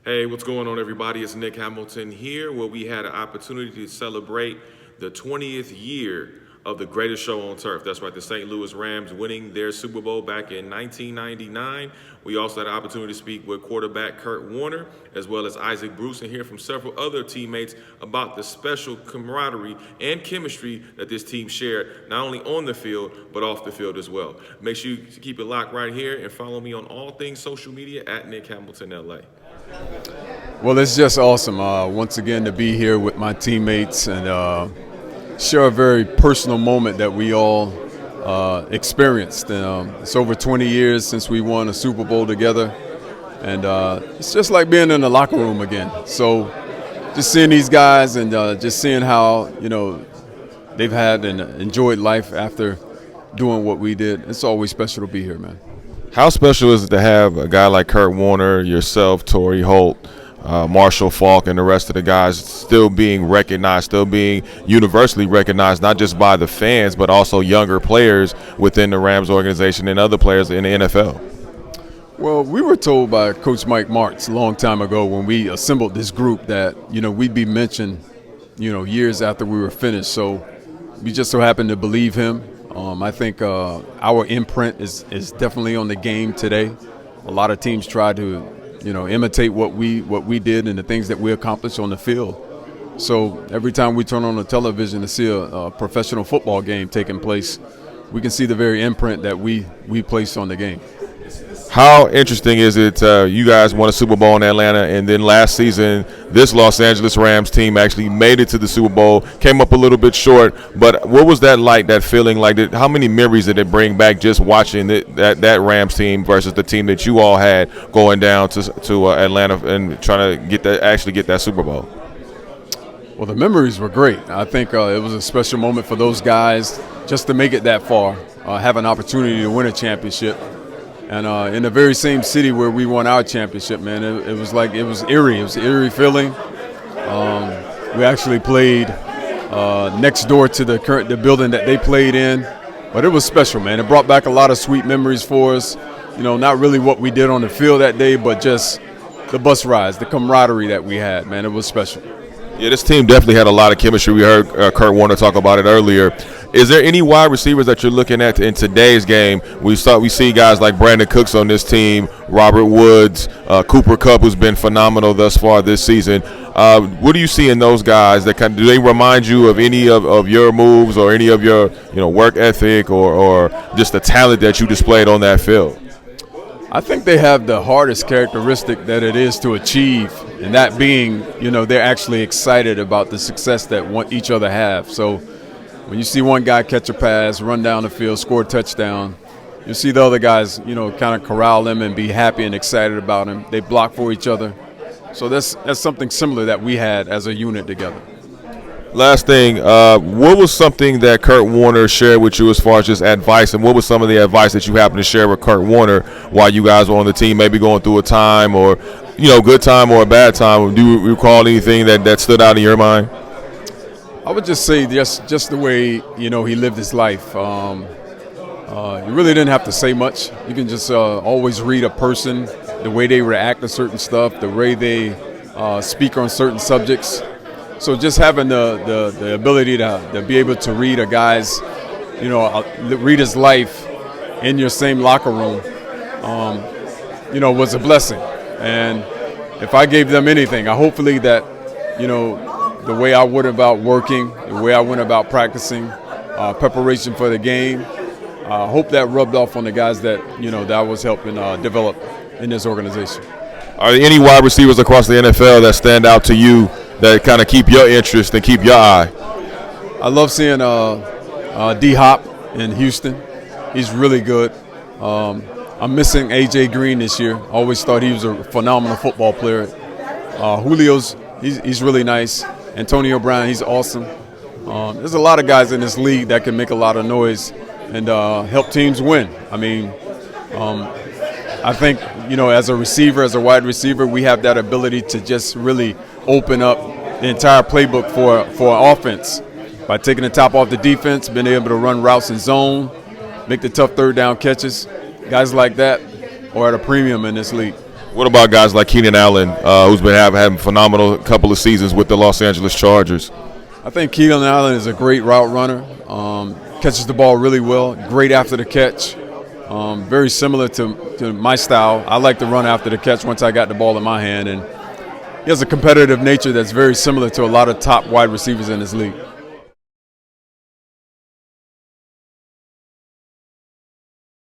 Hey, what's going on, everybody? It's Nick Hamilton here, where we had an opportunity to celebrate the 20th year of the greatest show on turf. That's right, the St. Louis Rams winning their Super Bowl back in 1999. We also had an opportunity to speak with quarterback Kurt Warner, as well as Isaac Bruce, and hear from several other teammates about the special camaraderie and chemistry that this team shared, not only on the field, but off the field as well. Make sure you keep it locked right here and follow me on all things social media at Nick Hamilton LA. Well, it's just awesome once again to be here with my teammates and share a very personal moment that we all experienced. It's over 20 years since we won a Super Bowl together, and it's just like being in the locker room again. So just seeing these guys and just seeing how, they've had and enjoyed life after doing what we did, it's always special to be here, man. How special is it to have a guy like Kurt Warner, yourself, Torrey Holt, Marshall Faulk, and the rest of the guys still being recognized, still being universally recognized, not just by the fans, but also younger players within the Rams organization and other players in the NFL? Well, we were told by Coach Mike Martz a long time ago when we assembled this group that, we'd be mentioned, years after we were finished. So we just so happened to believe him. I think our imprint is definitely on the game today. A lot of teams try to, imitate what we did and the things that we accomplished on the field. So every time we turn on the television to see a professional football game taking place, we can see the very imprint that we place on the game. How interesting is it you guys won a Super Bowl in Atlanta, and then last season this Los Angeles Rams team actually made it to the Super Bowl, came up a little bit short, but what was that like, that feeling like? How many memories did it bring back just watching that Rams team versus the team that you all had going down to Atlanta and trying to get that Super Bowl? Well, the memories were great. I think it was a special moment for those guys just to make it that far, have an opportunity to win a championship. And in the very same city where we won our championship, man, it was eerie. It was an eerie feeling. We actually played next door to the building that they played in, but it was special, man. It brought back a lot of sweet memories for us. Not really what we did on the field that day, but just the bus rides, the camaraderie that we had, man. It was special. Yeah, this team definitely had a lot of chemistry. We heard Kurt Warner talk about it earlier. Is there any wide receivers that you're looking at in today's game? We see guys like Brandon Cooks on this team, Robert Woods, Cooper Kupp, who's been phenomenal thus far this season. What do you see in those guys that do they remind you of any of your moves or any of your work ethic or just the talent that you displayed on that field? I think they have the hardest characteristic that it is to achieve, and that being, they're actually excited about the success that each other have. So when you see one guy catch a pass, run down the field, score a touchdown, you see the other guys, kind of corral them and be happy and excited about him. They block for each other. So that's something similar that we had as a unit together. Last thing, what was something that Kurt Warner shared with you as far as just advice, and what was some of the advice that you happened to share with Kurt Warner while you guys were on the team, maybe going through a time or, good time or a bad time? Do you recall anything that stood out in your mind? I would just say just the way, he lived his life. You really didn't have to say much. You can just always read a person, the way they react to certain stuff, the way they speak on certain subjects. So just having the ability to be able to read a guy's, read his life in your same locker room, was a blessing. And if I gave them anything, hopefully that, the way I went about working, the way I went about practicing, preparation for the game, I hope that rubbed off on the guys that, that I was helping develop in this organization. Are there any wide receivers across the NFL that stand out to you that kind of keep your interest and keep your eye? I love seeing D-Hop in Houston. He's really good. I'm missing A.J. Green this year. I always thought he was a phenomenal football player. Julio's he's really nice. Antonio Brown, he's awesome. There's a lot of guys in this league that can make a lot of noise and help teams win. I mean, I think, as a receiver, as a wide receiver, we have that ability to just really open up the entire playbook for an offense by taking the top off the defense, being able to run routes in zone, make the tough third down catches. Guys like that are at a premium in this league. What about guys like Keenan Allen, who's been having a phenomenal couple of seasons with the Los Angeles Chargers? I think Keenan Allen is a great route runner. Catches the ball really well. Great after the catch. Very similar to my style. I like to run after the catch once I got the ball in my hand, and he has a competitive nature that's very similar to a lot of top wide receivers in this league.